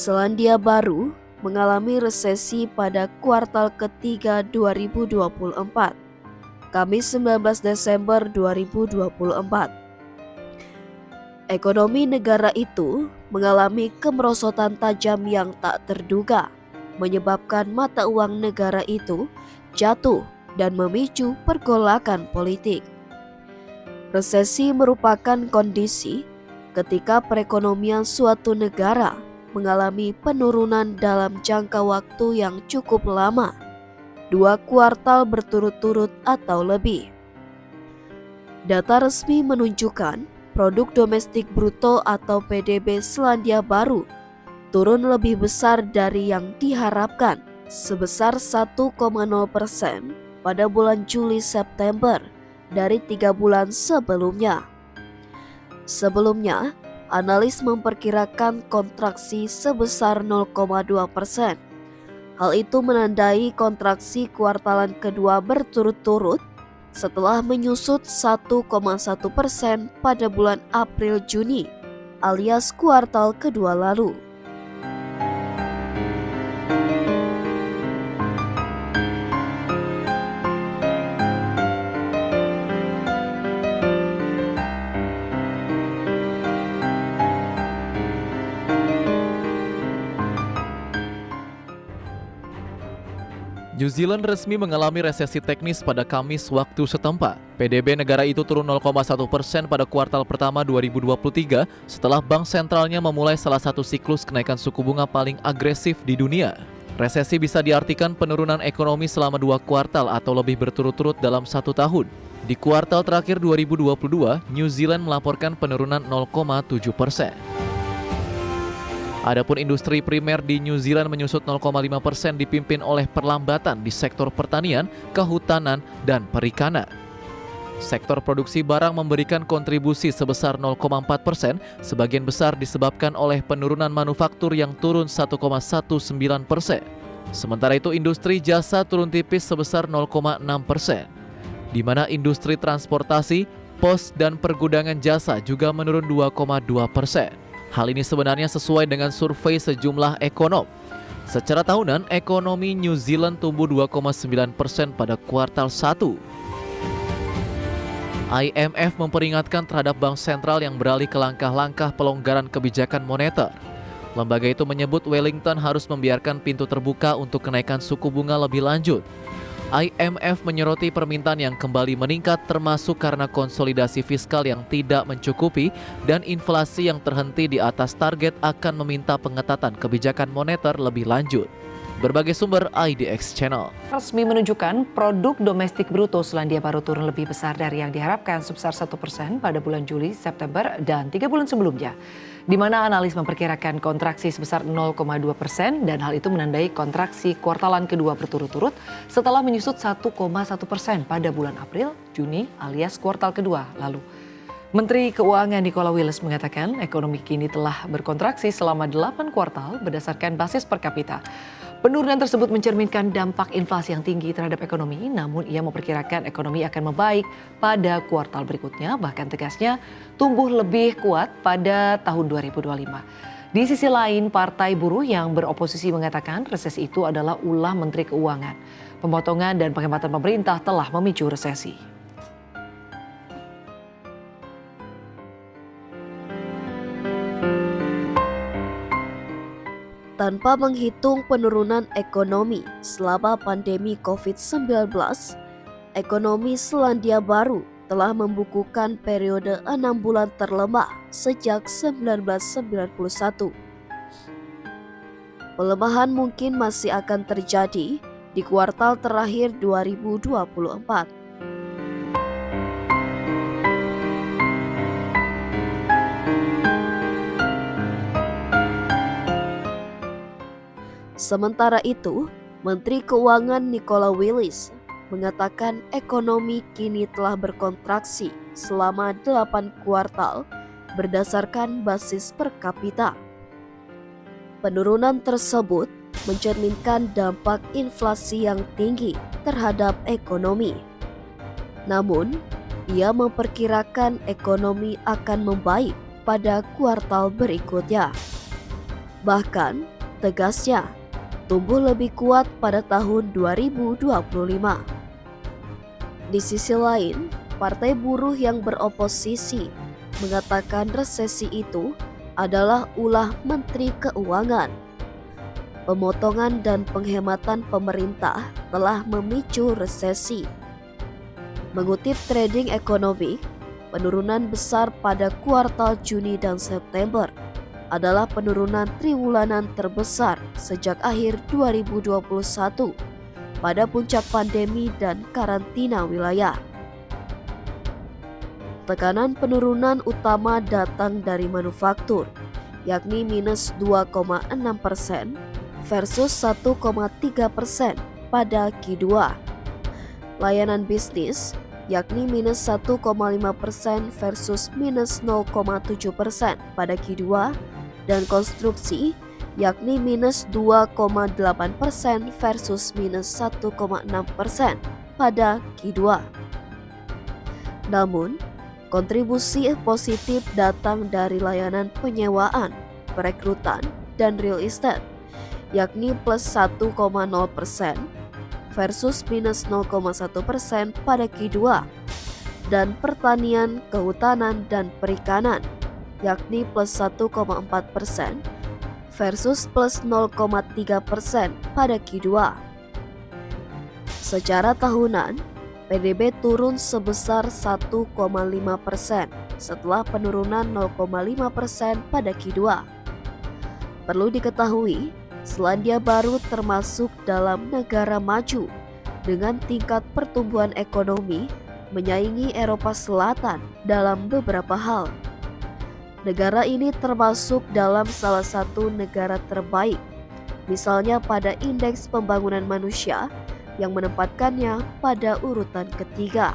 Selandia Baru mengalami resesi pada kuartal ketiga 2024, Kamis 19 Desember 2024. Ekonomi negara itu mengalami kemerosotan tajam yang tak terduga, menyebabkan mata uang negara itu jatuh dan memicu pergolakan politik. Resesi merupakan kondisi ketika perekonomian suatu negara mengalami penurunan dalam jangka waktu yang cukup lama, 2 kuartal berturut-turut atau lebih. Data resmi menunjukkan produk domestik bruto atau PDB Selandia Baru turun lebih besar dari yang diharapkan, sebesar 1,0% pada bulan Juli-September dari 3 bulan sebelumnya. Sebelumnya, analis memperkirakan kontraksi sebesar 0,2%. Hal itu menandai kontraksi kuartalan kedua berturut-turut setelah menyusut 1,1% pada bulan April-Juni alias kuartal kedua lalu. New Zealand resmi mengalami resesi teknis pada Kamis waktu setempat. PDB negara itu turun 0,1% pada kuartal pertama 2023 setelah bank sentralnya memulai salah satu siklus kenaikan suku bunga paling agresif di dunia. Resesi bisa diartikan penurunan ekonomi selama 2 kuartal atau lebih berturut-turut dalam 1 tahun. Di kuartal terakhir 2022, New Zealand melaporkan penurunan 0,7%. Adapun industri primer di New Zealand menyusut 0,5% dipimpin oleh perlambatan di sektor pertanian, kehutanan, dan perikanan. Sektor produksi barang memberikan kontribusi sebesar 0,4%, sebagian besar disebabkan oleh penurunan manufaktur yang turun 1,19%. Sementara itu industri jasa turun tipis sebesar 0,6%, di mana industri transportasi, pos, dan pergudangan jasa juga menurun 2,2%. Hal ini sebenarnya sesuai dengan survei sejumlah ekonom. Secara tahunan, ekonomi New Zealand tumbuh 2,9% pada kuartal 1. IMF memperingatkan terhadap bank sentral yang beralih ke langkah-langkah pelonggaran kebijakan moneter. Lembaga itu menyebut Wellington harus membiarkan pintu terbuka untuk kenaikan suku bunga lebih lanjut. IMF menyoroti permintaan yang kembali meningkat termasuk karena konsolidasi fiskal yang tidak mencukupi dan inflasi yang terhenti di atas target akan meminta pengetatan kebijakan moneter lebih lanjut. Berbagai sumber IDX Channel. Resmi menunjukkan produk domestik bruto Selandia Baru turun lebih besar dari yang diharapkan sebesar 1% pada bulan Juli, September, dan 3 bulan sebelumnya. Di mana analis memperkirakan kontraksi sebesar 0,2% dan hal itu menandai kontraksi kuartalan kedua berturut-turut setelah menyusut 1,1% pada bulan April, Juni alias kuartal kedua lalu. Menteri Keuangan Nicola Willis mengatakan ekonomi kini telah berkontraksi selama 8 kuartal berdasarkan basis per kapita. Penurunan tersebut mencerminkan dampak inflasi yang tinggi terhadap ekonomi, namun ia memperkirakan ekonomi akan membaik pada kuartal berikutnya, bahkan tegasnya tumbuh lebih kuat pada tahun 2025. Di sisi lain, Partai Buruh yang beroposisi mengatakan resesi itu adalah ulah Menteri Keuangan. Pemotongan dan penghematan pemerintah telah memicu resesi. Tanpa menghitung penurunan ekonomi selama pandemi COVID-19, ekonomi Selandia Baru telah membukukan periode 6 bulan terlemah sejak 1991. Pelemahan mungkin masih akan terjadi di kuartal terakhir 2024. Sementara itu, Menteri Keuangan Nicola Willis mengatakan ekonomi kini telah berkontraksi selama 8 kuartal berdasarkan basis per kapita. Penurunan tersebut mencerminkan dampak inflasi yang tinggi terhadap ekonomi. Namun, ia memperkirakan ekonomi akan membaik pada kuartal berikutnya. Bahkan, tegasnya, tumbuh lebih kuat pada tahun 2025. Di sisi lain, Partai Buruh yang beroposisi mengatakan resesi itu adalah ulah Menteri Keuangan. Pemotongan dan penghematan pemerintah telah memicu resesi. Mengutip Trading Economic, penurunan besar pada kuartal Juni dan September adalah penurunan triwulan terbesar sejak akhir 2021 pada puncak pandemi dan karantina wilayah. Tekanan penurunan utama datang dari manufaktur, yakni minus 2,6% versus 1,3% pada Q2. Layanan bisnis, yakni minus 1,5% versus minus 0,7% pada Q2, dan konstruksi, yakni minus 2,8% versus minus 1,6% pada Q2. Namun, kontribusi positif datang dari layanan penyewaan, perekrutan, dan real estate, yakni plus 1,0% versus minus 0,1% pada Q2, dan pertanian, kehutanan, dan perikanan, yakni plus 1,4% versus plus 0,3% pada Q2. Secara tahunan, PDB turun sebesar 1,5% setelah penurunan 0,5% pada Q2. Perlu diketahui, Selandia Baru termasuk dalam negara maju dengan tingkat pertumbuhan ekonomi menyaingi Eropa Selatan dalam beberapa hal. Negara ini termasuk dalam salah satu negara terbaik, misalnya pada Indeks Pembangunan Manusia yang menempatkannya pada urutan ketiga.